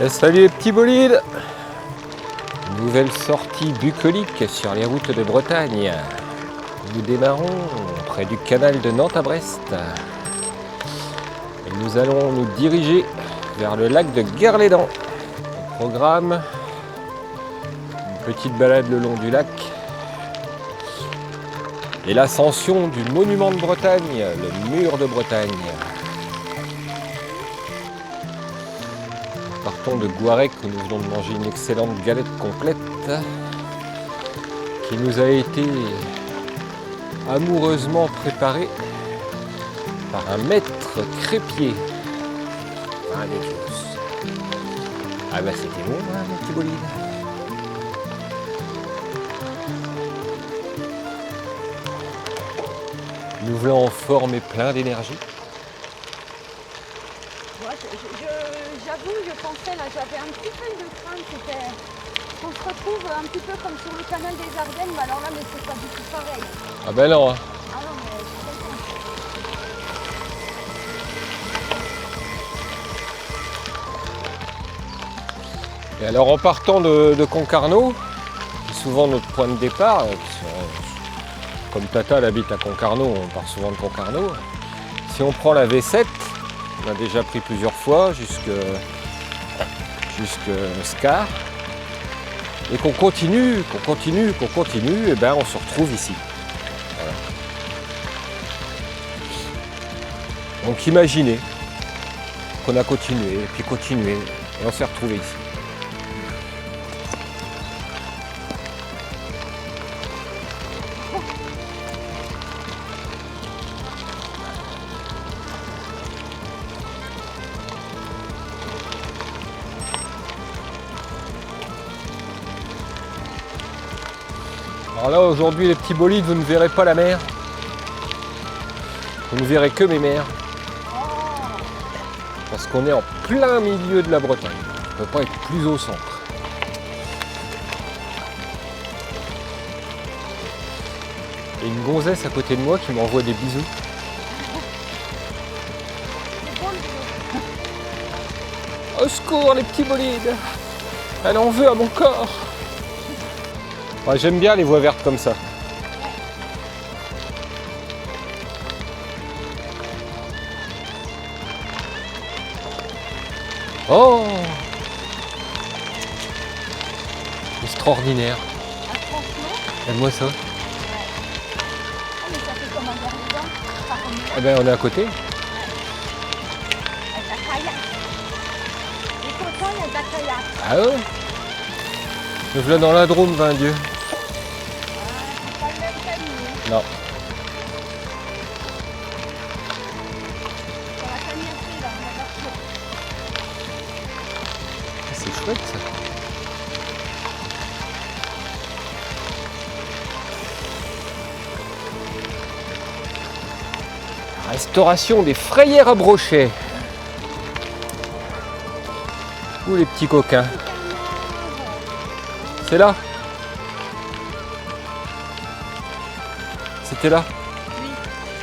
Et salut les petits bolides! Nouvelle sortie bucolique sur les routes de Bretagne. Nous démarrons près du canal de Nantes à Brest. Et nous allons nous diriger vers le lac de Guerlédan. Au programme, une petite balade le long du lac et l'ascension du monument de Bretagne, le mur de Bretagne. Partons de Guarec où nous venons de manger une excellente galette complète qui nous a été amoureusement préparée par un maître crépier. Ah, des choses. Ah bah c'était bon, hein, mon petit bolide. Nous voulons en forme et plein d'énergie. J'avoue, je pensais, là, j'avais un petit peu de crainte, c'était qu'on se retrouve un petit peu comme sur le canal des Ardennes, mais alors là, mais c'est pas du tout pareil. Ah ben non, hein. Ah non, mais je suis contente. Et alors en partant de Concarneau, qui est souvent notre point de départ, comme Tata elle habite à Concarneau, on part souvent de Concarneau. Si on prend la V7, on a déjà pris plusieurs fois jusque Scar, et qu'on continue, et ben on se retrouve ici. Voilà. Donc imaginez qu'on a continué, et on s'est retrouvé ici. Alors là aujourd'hui les petits bolides, vous ne verrez pas la mer. Vous ne verrez que mes mers. Parce qu'on est en plein milieu de la Bretagne. On ne peut pas être plus au centre. Et une gonzesse à côté de moi qui m'envoie des bisous. Au secours les petits bolides! Elle en veut à mon corps! Ouais, j'aime bien les voies vertes comme ça. Oh! Extraordinaire. Ah, franchement, Aide-moi ça. mais ça fait comme un Guerlédan, pas comme moi, Eh ben on est à côté. avec la caillasse. Les contents, il y a de la caillasse. Ah ouais? Me voilà dans la Drôme, ben Dieu. C'est pas le même camion. Non. Sur la cagnassée, là, on va voir C'est chouette ça. Restauration des frayères à brochet. Où les petits coquins? C'est là? C'était là? Oui.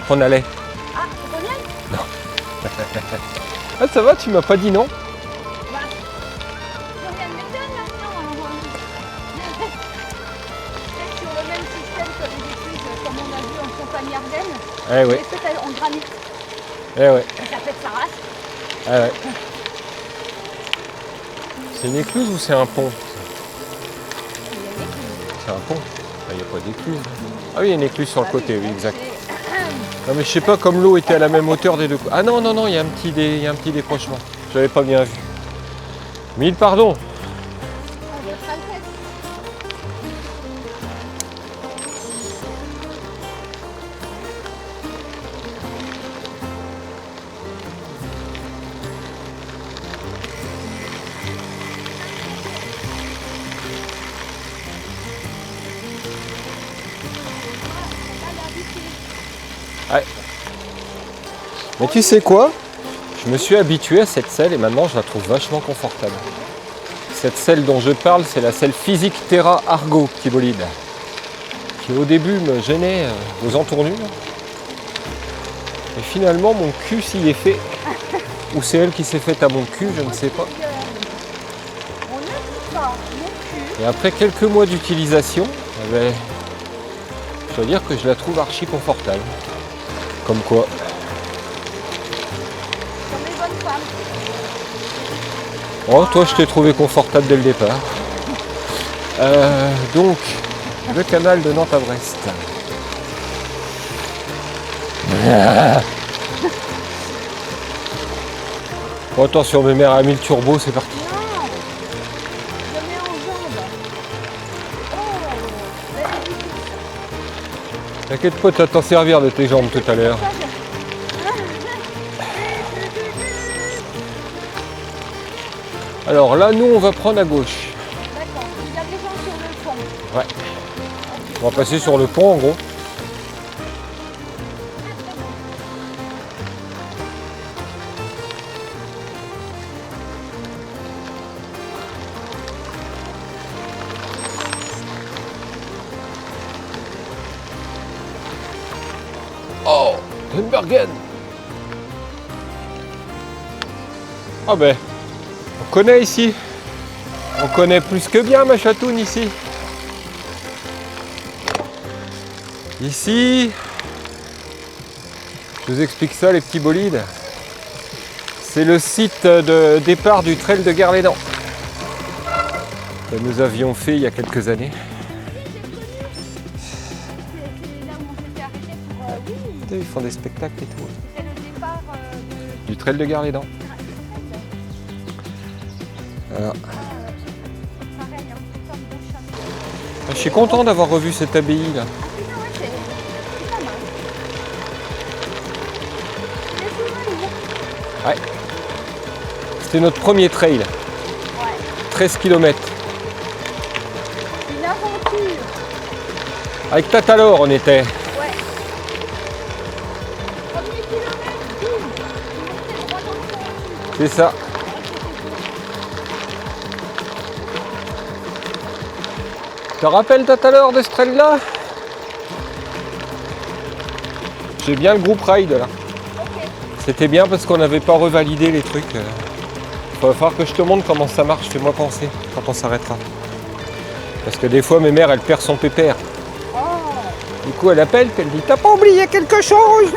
On allait. Ah, c'est pas bien? Ah ça va, tu m'as pas dit non? Bah, je reviens de m'étonner maintenant. C'est sur le même système que les études, comme on a vu en Champagne-Ardenne. Eh ouais, Mais c'est en granit. eh ouais, Ça fait de sa race. eh ouais. C'est une écluse ou c'est un pont? C'est un pont. Il n'y a pas d'écluse. Ah oui, il y a une écluse sur le côté, oui, exact. Non mais je sais pas, comme l'eau était à la même hauteur des deux côtés. Ah non, non, non, il y a un petit décrochement. Je l'avais pas bien vu. Mille pardons. Ouais. Mais tu sais quoi? Je me suis habitué à cette selle et maintenant je la trouve vachement confortable. Cette selle dont je parle, c'est la selle Physique Terra Argo, petit bolide, qui au début me gênait aux entournures. Et finalement mon cul s'y est fait. Ou c'est elle qui s'est faite à mon cul, je ne sais pas. non plus. Et après quelques mois d'utilisation, eh ben, je dois dire que je la trouve archi confortable. Comme quoi. Comme les bonnes femmes. Oh, toi, je t'ai trouvé confortable dès le départ. Donc, le canal de Nantes à Brest. Bon, attention, mes mères a mis le turbo, c'est parti. Non, je mets en jambe. Oh, T'inquiète pas, tu vas t'en servir de tes jambes tout à l'heure. Alors là, nous, on va prendre à gauche. D'accord, il y a des gens sur le pont. Ouais. On va passer sur le pont, en gros. Oh, Tenbergen. Ah ben, on connaît ici. On connaît plus que bien ma chatoune ici. Ici, je vous explique ça les petits bolides. C'est le site de départ du trail de Guerlédan que nous avions fait il y a quelques années. C'est là où on s'était arrêté pour... oui, Ils font des spectacles et tout. c'est le départ Du trail de Guerlédan. Voilà. pareil, hein, comme Beauchamp. Je suis content d'avoir revu cette abbaye là. Ah putain, ouais, c'est pas mal. Les souvenirs. Ouais. C'était notre premier trail. Ouais. 13 km. Une aventure. Avec Tatalor on était. Ouais. Premier kilomètre, boum. Tu montais droit dans le fond. C'est ça. Tu te rappelles Tatalor de ce trail là? J'ai bien le groupe ride là. Ok. C'était bien parce qu'on n'avait pas revalidé les trucs. Il va falloir que je te montre comment ça marche, fais-moi penser quand on s'arrêtera. Parce que des fois mes mères elles perdent son pépère. Oh. Du coup elle appelle, puis elle dit t'as pas oublié quelque chose?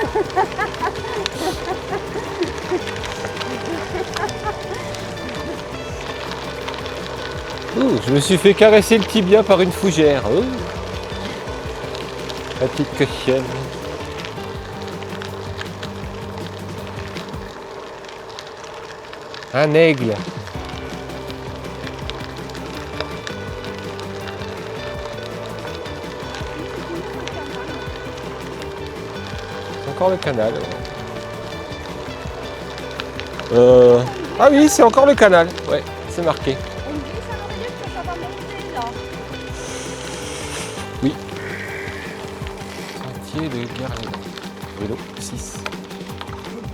Ouh, je me suis fait caresser le tibia par une fougère. Ouh. La petite cochonne. Un aigle. C'est encore le canal. Ah oui, c'est encore le canal. Ouais, c'est marqué. On me dit ça veut dire que ça va monter là. Oui. Sentier de Guerlédan. Vélo 6.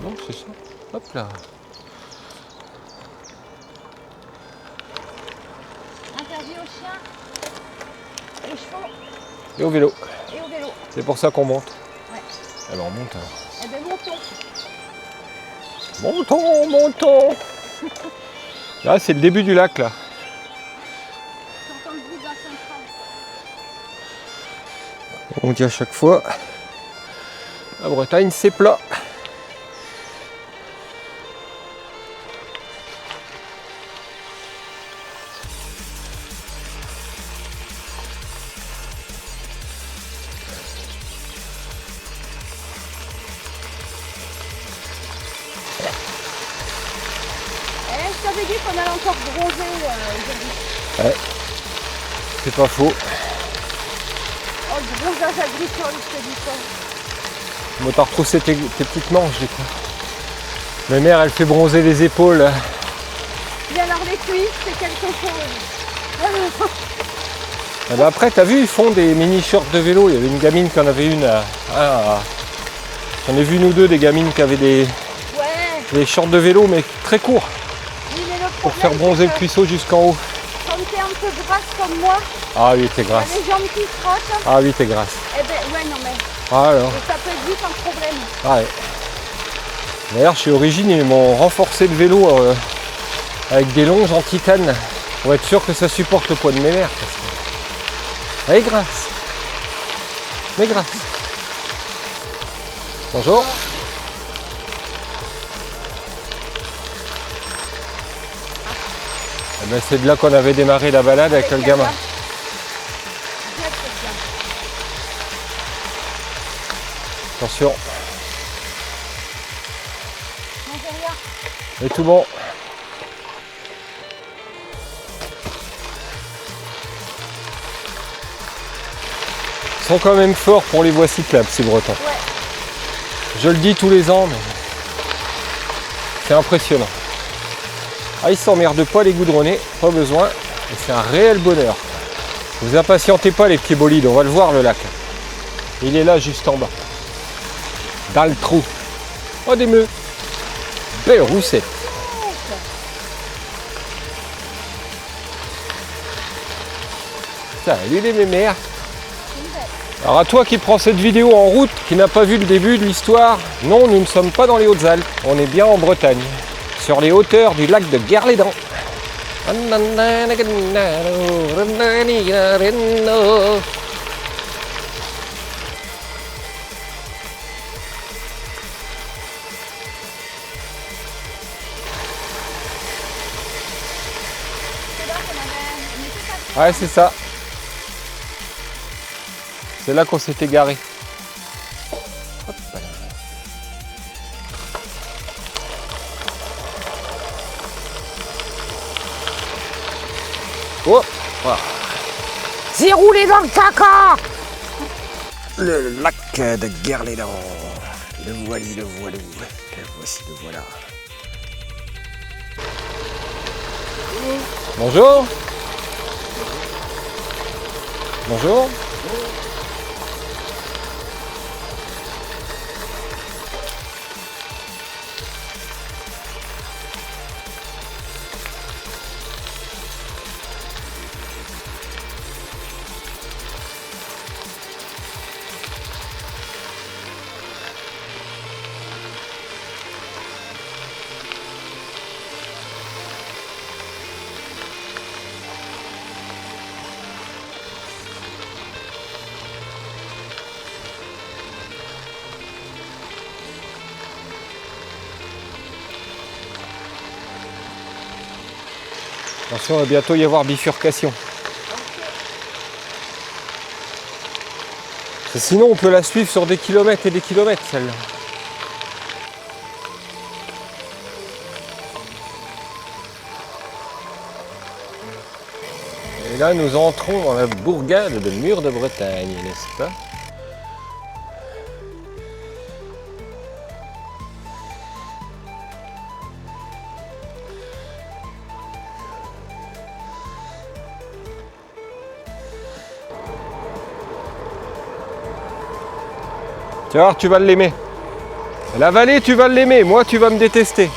Non, c'est ça. Hop là. Interdit aux chiens, aux chevaux Et au vélo. et au vélo. C'est pour ça qu'on monte. Ouais. Alors on monte alors. Eh bien montons. Montons, montons. Là, c'est le début du lac là. J'entends le bruit de la centrale. On dit à chaque fois, la Bretagne c'est plat. Je t'avais dit qu'on allait encore bronzer aujourd'hui. Ouais, c'est pas faux. Oh, le bronzage agricole, je te dis ça. Moi t'as retroussé tes petites manches du coup. Ma mère elle fait bronzer les épaules. Bien alors les cuisses, c'est quelque chose. Ah bah après t'as vu ils font des mini shorts de vélo. Il y avait une gamine qui en avait une. J'en ai vu nous deux des gamines qui avaient des shorts de vélo mais très courts. Oui, mais le Pour problème, faire bronzer le c'est que cuisseau jusqu'en haut. Quand t'es un peu grasse comme moi, Ah oui t'es t'as grasse. les jambes qui frottent. Ah oui t'es grasse. Eh ben ouais, non mais Ah alors. ça peut être vite un problème. Ah ouais. D'ailleurs chez Origine ils m'ont renforcé le vélo avec des longes en titane Pour être sûr que ça supporte le poids de mes mères. Elle est grasse. Mais grasse. Bonjour. Eh ben, c'est de là qu'on avait démarré la balade avec le gamin. Attention. Et tout bon. Ils sont quand même forts pour les voies cyclables, ces Bretons. Ouais. Je le dis tous les ans, mais c'est impressionnant. Ah, ils s'emmerdent pas les goudronnés, pas besoin. Et c'est un réel bonheur. Vous impatientez pas les petits bolides, on va le voir le lac. Il est là juste en bas. Dans le trou. Oh des meux. Belle roussette. Salut les mémères. Alors à toi qui prends cette vidéo en route, qui n'a pas vu le début de l'histoire, non, nous ne sommes pas dans les Hautes-Alpes, on est bien en Bretagne, sur les hauteurs du lac de Guerlédan. Ouais, c'est ça. C'est là qu'on s'était garé. Hop là. Oh, voilà. J'ai roulé dans le caca. Le lac de Guerlédan. Le voili, le voilou. Le voici, le voilà. Bonjour. Bonjour. Attention, il va bientôt y avoir bifurcation. Sinon, on peut la suivre sur des kilomètres et des kilomètres, celle-là. Et là, nous entrons dans la bourgade de Mur de Bretagne, n'est-ce pas? Tu vas voir, tu vas l'aimer. La vallée, tu vas l'aimer. Moi, tu vas me détester.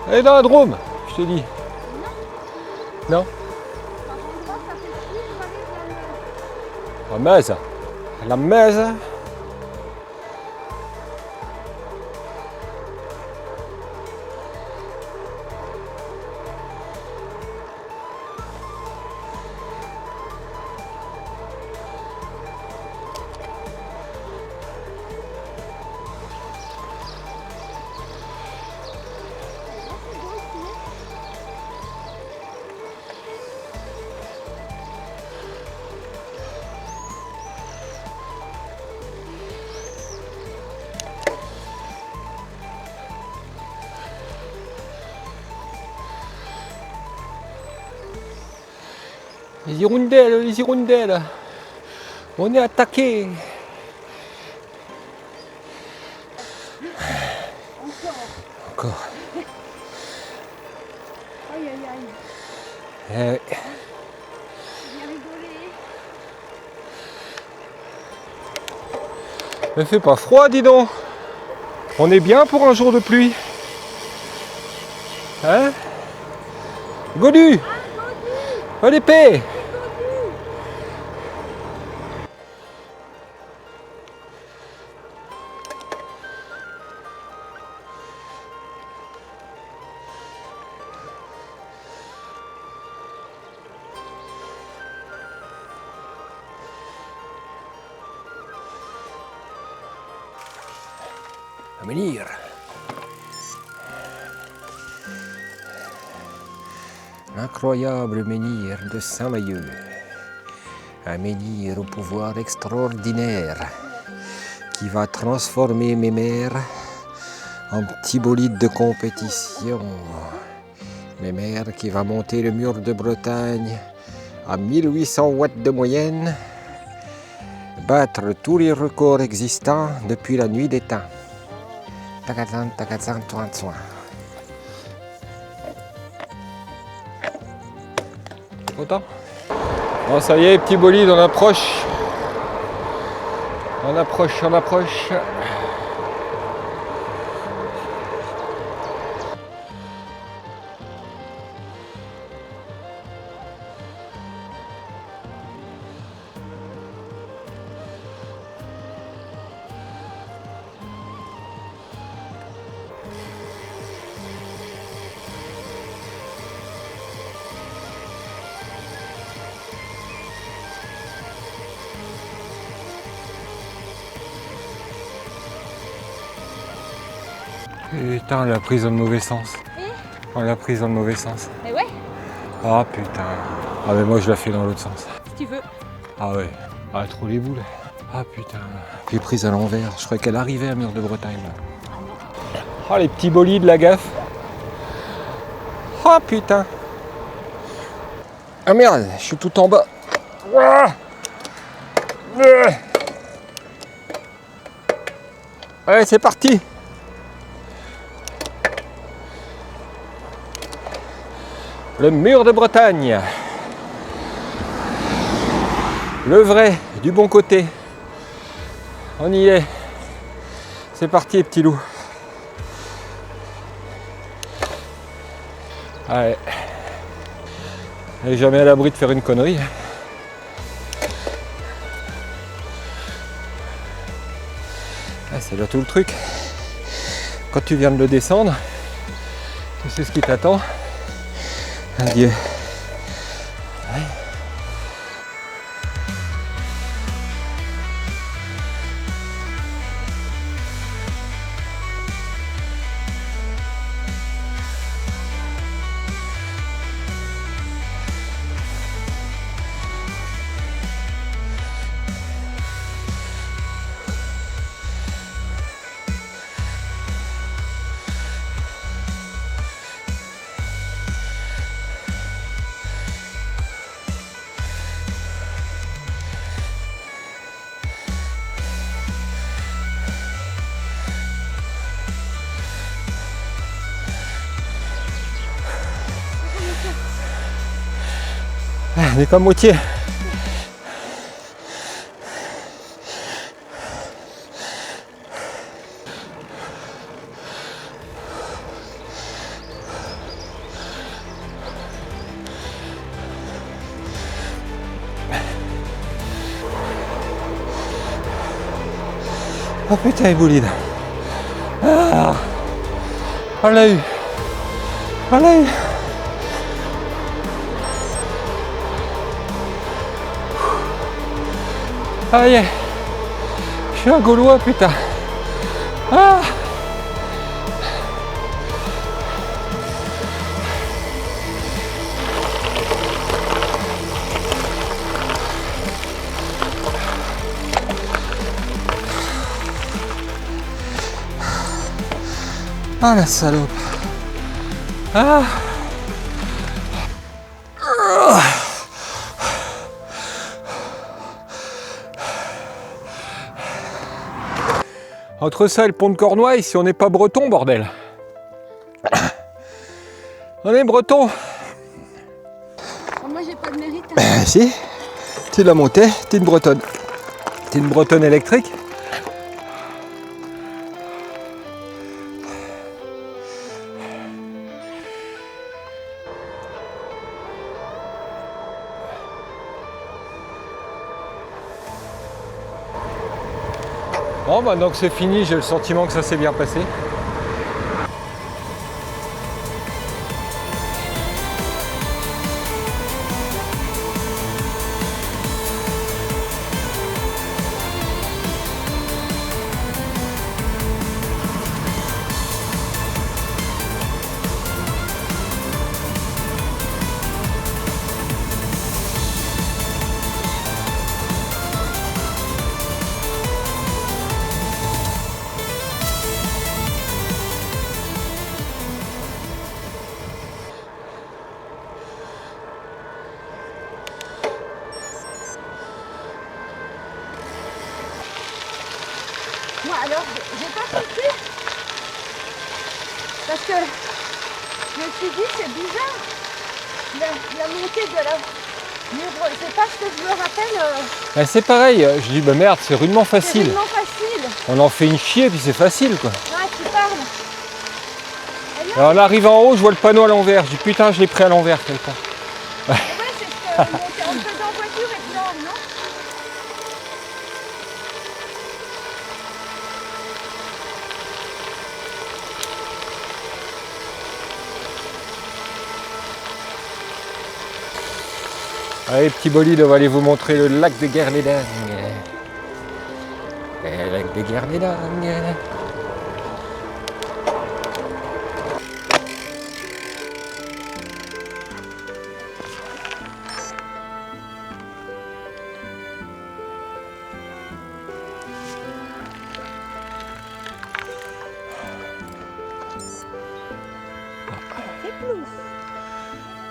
Elle est dans la Drôme, je te dis. Non. La Meuse. La Meuse. Les hirondelles, on est attaqué. Encore. Aïe aïe aïe. Ouais. J'ai bien rigolé. Il fait pas froid, dis donc. On est bien pour un jour de pluie. Hein? Godu! Oh l'épée! un menhir. L'incroyable menhir de Saint-Mayeux. Un menhir au pouvoir extraordinaire qui va transformer mes mères en petit bolide de compétition. Mes mères qui va monter le mur de Bretagne à 1800 watts de moyenne, battre tous les records existants depuis la nuit des temps. Tagazan, tagazan, toin, toin. Content? Bon, ça y est, petit bolide, on approche. On approche, on approche. Putain, on l'a prise dans le mauvais sens. On l'a prise dans le mauvais sens. Mais ouais, Ah putain. Ah mais moi je la fais dans l'autre sens. si tu veux. Ah ouais. Ah trop les boules. Ah putain. J'ai prise à l'envers. Je croyais qu'elle arrivait à Mur de Bretagne. Ah les petits bolides, la gaffe. Ah putain. Ah merde, je suis tout en bas. Allez, c'est parti. Le mur de Bretagne. Le vrai, du bon côté. On y est. C'est parti, petit loup. Allez. On n'est jamais à l'abri de faire une connerie. Ah, c'est là tout le truc. Quand tu viens de le descendre, tu sais ce qui t'attend. Adieu. Ouais. On est comme moitié. Oh putain, les boulides. Ah, on l'a eu. On l'a eu. Ah yeah. Je suis un Gaulois, putain. Ah. Ah la salope. Ah. Entre ça et le pont de Cornouailles, si on n'est pas breton, bordel. On est breton. Oh, moi j'ai pas de mérite. Si, tu l'as monté, t'es une bretonne. T'es une bretonne électrique. Bon, maintenant que c'est fini, j'ai le sentiment que ça s'est bien passé. Moi, alors, j'ai pas compris. Parce que je me suis dit, c'est bizarre. La montée de la livre, c'est pas ce que je me rappelle. Ben, c'est pareil, je dis bah merde, c'est rudement C'est facile. vraiment facile. On en fait une chier puis c'est facile quoi. Ouais, tu parles. Et là, Alors on arrive en haut, je vois le panneau à l'envers. Je dis putain, je l'ai pris à l'envers quelqu'un. ouais, c'est ce que on le faisait en voiture et puis là, non. Allez, petit bolide, on va aller vous montrer le lac des Guernédangues. Le lac des Guernédangues.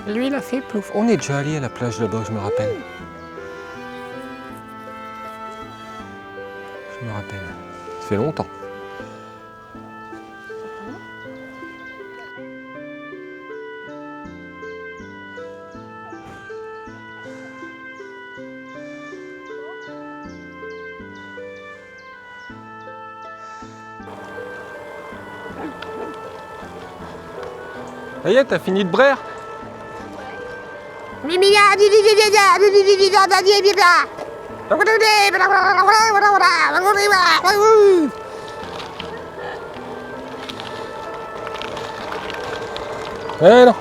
Lui, il a fait plouf. On est déjà allé à la plage là-bas, je me rappelle. Je me rappelle. Ça fait longtemps. Ça y est, t'as fini de braire? Non.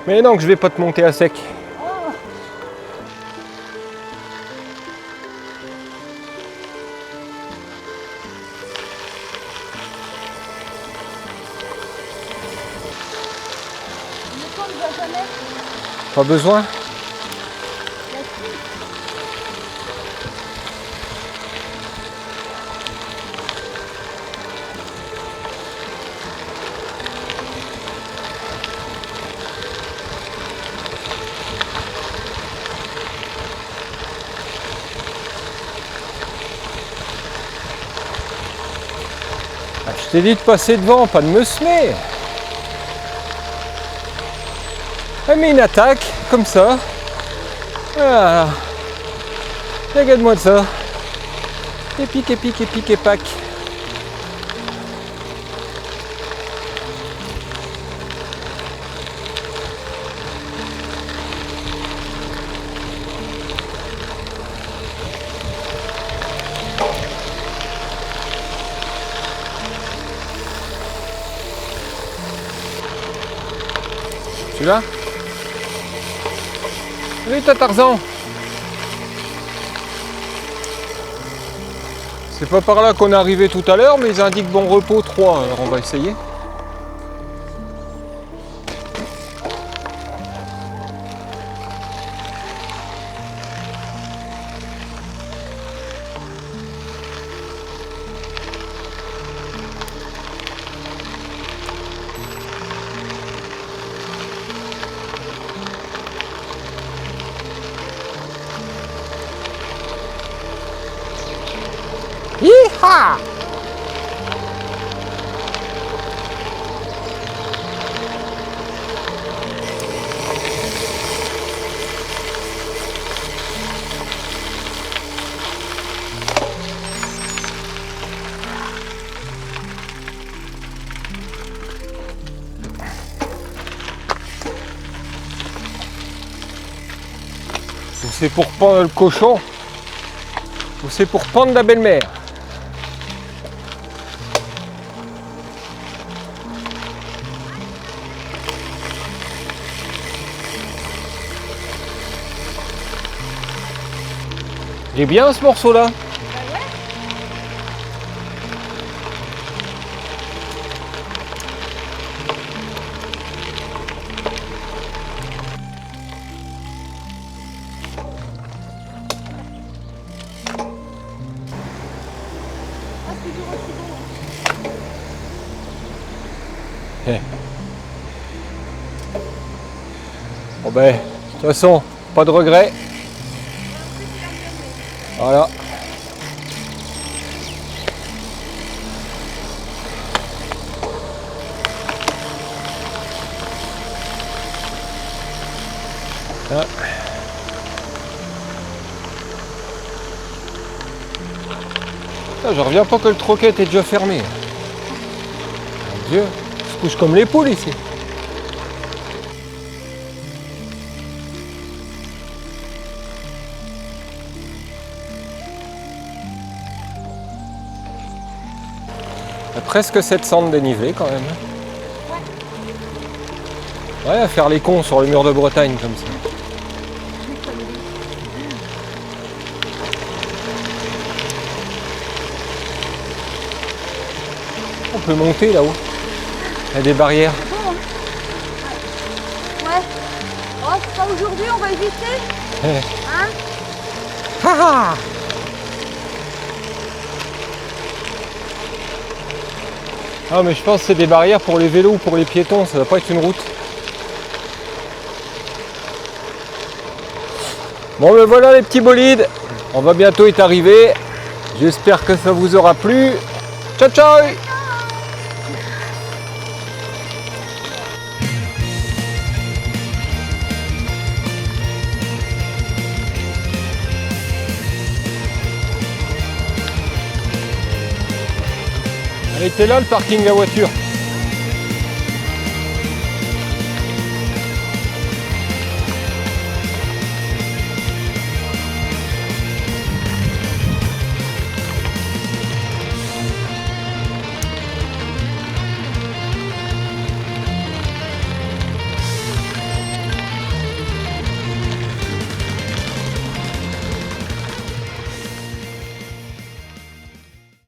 Mais non, que je vais pas te monter à sec. Le temps ne va jamais. Pas besoin? Ah, je t'ai dit de passer devant, pas de me semer. Elle met une attaque, comme ça. Voilà. Regarde-moi de ça. Et pique, et pique, et pique, et pack. Celui-là? Oui, t'as Tarzan. C'est pas par là qu'on est arrivé tout à l'heure, mais ils indiquent bon repos 3, alors on va essayer. Hi-ha! Ou c'est pour pendre le cochon, ou c'est pour pendre la belle-mère. Il est bien ce morceau-là. Ah, c'est dur aussi bon. Bon ben, de toute façon, pas de regret. Et en plus, il a Voilà. Ah. Ah, je reviens pas que le troquet était déjà fermé. Mon Dieu, je couche comme les poules ici. Il y a presque 700 de dénivelé quand même. Ouais, à faire les cons sur le mur de Bretagne comme ça. On peut monter là-haut. Il y a des barrières. Ouais. Oh, c'est pas aujourd'hui, on va éviter. Hein? Haha. Ah mais je pense que c'est des barrières pour les vélos ou pour les piétons, ça doit pas être une route. Bon ben voilà les petits bolides, on va bientôt être arrivé. J'espère que ça vous aura plu. Ciao ciao. Allez, t'es là le parking à voiture.